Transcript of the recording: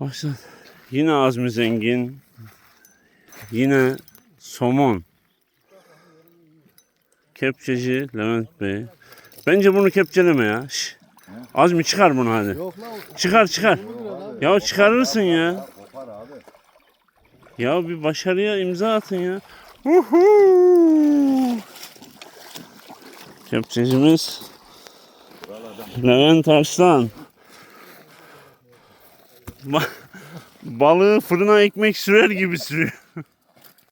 Başla. Yine Azmi Zengin. Yine somon. Kepçeci Levent Bey. Bence bunu kepçeleme ya. Şş. Azmi çıkar bunu hadi. Yok lan. Çıkar. Ya çıkarırsın ya. Kopar abi. Ya bir başarıya imza atın ya. Uhu. Kepçecimiz Levent Arslan. Balığı fırına ekmek sürer gibi sürüyor.